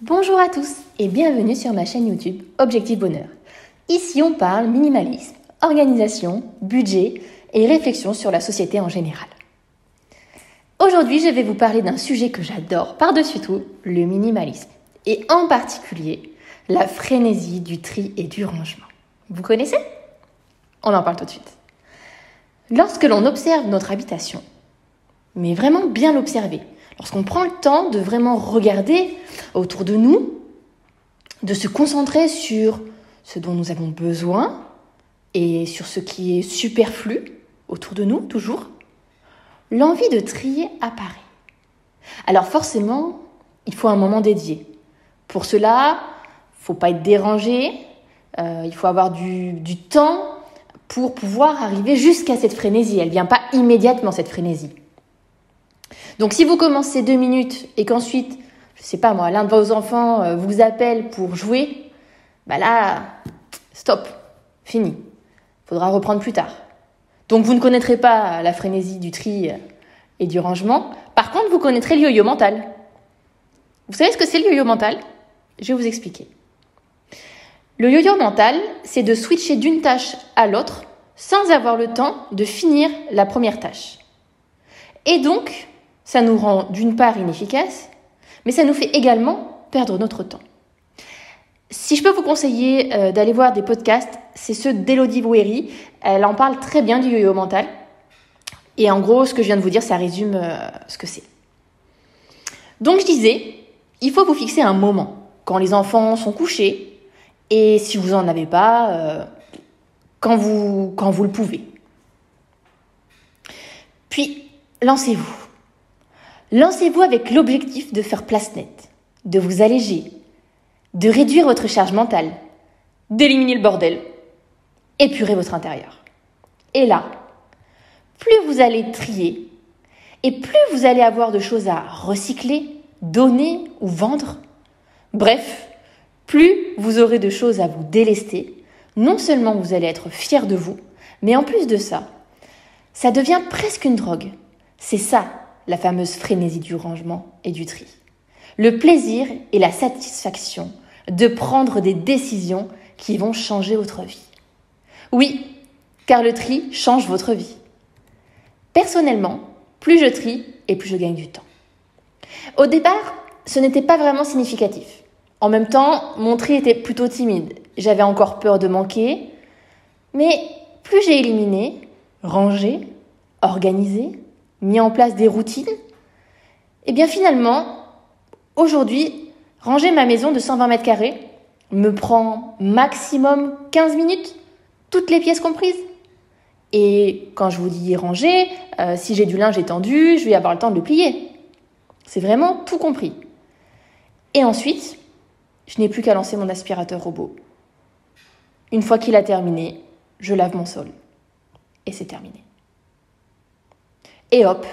Bonjour à tous et bienvenue sur ma chaîne YouTube Objectif Bonheur. Ici on parle minimalisme, organisation, budget et réflexion sur la société en général. Aujourd'hui je vais vous parler d'un sujet que j'adore par-dessus tout, le minimalisme. Et en particulier la frénésie du tri et du rangement. Vous connaissez ? On en parle tout de suite. Lorsque l'on observe notre habitation, mais vraiment bien l'observer, lorsqu'on prend le temps de vraiment regarder autour de nous, de se concentrer sur ce dont nous avons besoin et sur ce qui est superflu autour de nous, toujours, l'envie de trier apparaît. Alors forcément, il faut un moment dédié. Pour cela, il ne faut pas être dérangé, il faut avoir du temps pour pouvoir arriver jusqu'à cette frénésie. Elle ne vient pas immédiatement, cette frénésie. Donc si vous commencez 2 minutes et qu'ensuite, je ne sais pas moi, l'un de vos enfants vous appelle pour jouer, bah là, stop, fini. Il faudra reprendre plus tard. Donc vous ne connaîtrez pas la frénésie du tri et du rangement. Par contre, vous connaîtrez le yo-yo mental. Vous savez ce que c'est le yo-yo mental ? Je vais vous expliquer. Le yo-yo mental, c'est de switcher d'une tâche à l'autre sans avoir le temps de finir la première tâche. Et donc, ça nous rend d'une part inefficaces, mais ça nous fait également perdre notre temps. Si je peux vous conseiller d'aller voir des podcasts, c'est ceux d'Elodie Bouéry. Elle en parle très bien du yo-yo mental. Et en gros, ce que je viens de vous dire, ça résume ce que c'est. Donc je disais, il faut vous fixer un moment, quand les enfants sont couchés, et si vous n'en avez pas, quand vous le pouvez. Puis, lancez-vous. Lancez-vous avec l'objectif de faire place nette, de vous alléger, de réduire votre charge mentale, d'éliminer le bordel, épurer votre intérieur. Et là, plus vous allez trier et plus vous allez avoir de choses à recycler, donner ou vendre, bref, plus vous aurez de choses à vous délester, non seulement vous allez être fier de vous, mais en plus de ça, ça devient presque une drogue. C'est ça, la fameuse frénésie du rangement et du tri. Le plaisir et la satisfaction de prendre des décisions qui vont changer votre vie. Oui, car le tri change votre vie. Personnellement, plus je trie et plus je gagne du temps. Au départ, ce n'était pas vraiment significatif. En même temps, mon tri était plutôt timide. J'avais encore peur de manquer. Mais plus j'ai éliminé, rangé, organisé, mis en place des routines, et bien finalement, aujourd'hui, ranger ma maison de 120 mètres carrés me prend maximum 15 minutes, toutes les pièces comprises. Et quand je vous dis ranger, si j'ai du linge étendu, je vais avoir le temps de le plier. C'est vraiment tout compris. Et ensuite, je n'ai plus qu'à lancer mon aspirateur robot. Une fois qu'il a terminé, je lave mon sol. Et c'est terminé. Et hop,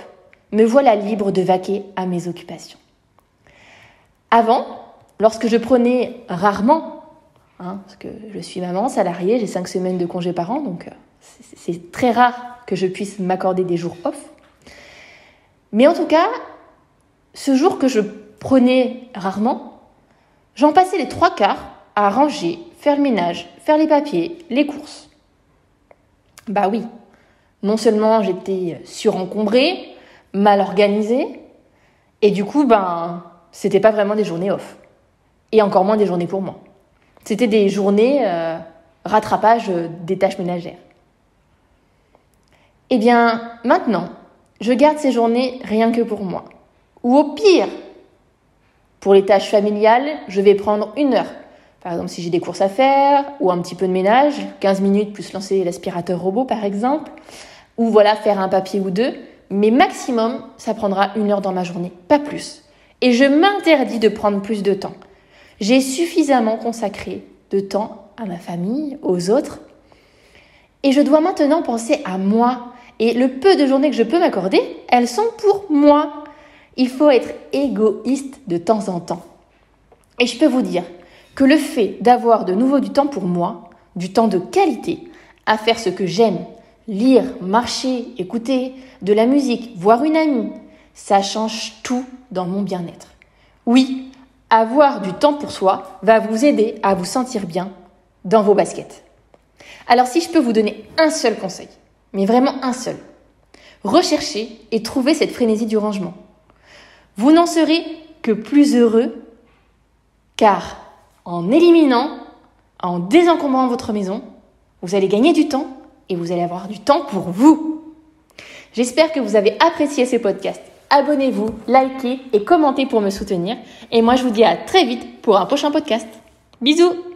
me voilà libre de vaquer à mes occupations. Avant, lorsque je prenais rarement, parce que je suis maman salariée, j'ai 5 semaines de congé par an, donc c'est très rare que je puisse m'accorder des jours off. Mais en tout cas, ce jour que je prenais rarement, j'en passais les 3/4 à ranger, faire le ménage, faire les papiers, les courses. Bah oui, non seulement j'étais surencombrée, mal organisée, et du coup, c'était pas vraiment des journées off. Et encore moins des journées pour moi. C'était des journées rattrapage des tâches ménagères. Eh bien, maintenant, je garde ces journées rien que pour moi. Ou au pire, pour les tâches familiales, je vais prendre 1 heure. Par exemple, si j'ai des courses à faire ou un petit peu de ménage, 15 minutes plus lancer l'aspirateur robot par exemple, ou voilà, faire un papier ou 2, mais maximum, ça prendra 1 heure dans ma journée, pas plus. Et je m'interdis de prendre plus de temps. J'ai suffisamment consacré de temps à ma famille, aux autres, et je dois maintenant penser à moi. Et le peu de journées que je peux m'accorder, elles sont pour moi. Il faut être égoïste de temps en temps. Et je peux vous dire que le fait d'avoir de nouveau du temps pour moi, du temps de qualité, à faire ce que j'aime, lire, marcher, écouter de la musique, voir une amie, ça change tout dans mon bien-être. Oui, avoir du temps pour soi va vous aider à vous sentir bien dans vos baskets. Alors si je peux vous donner un seul conseil, mais vraiment un seul, recherchez et trouvez cette frénésie du rangement. Vous n'en serez que plus heureux car en éliminant, en désencombrant votre maison, vous allez gagner du temps et vous allez avoir du temps pour vous. J'espère que vous avez apprécié ce podcast. Abonnez-vous, likez et commentez pour me soutenir. Et moi, je vous dis à très vite pour un prochain podcast. Bisous!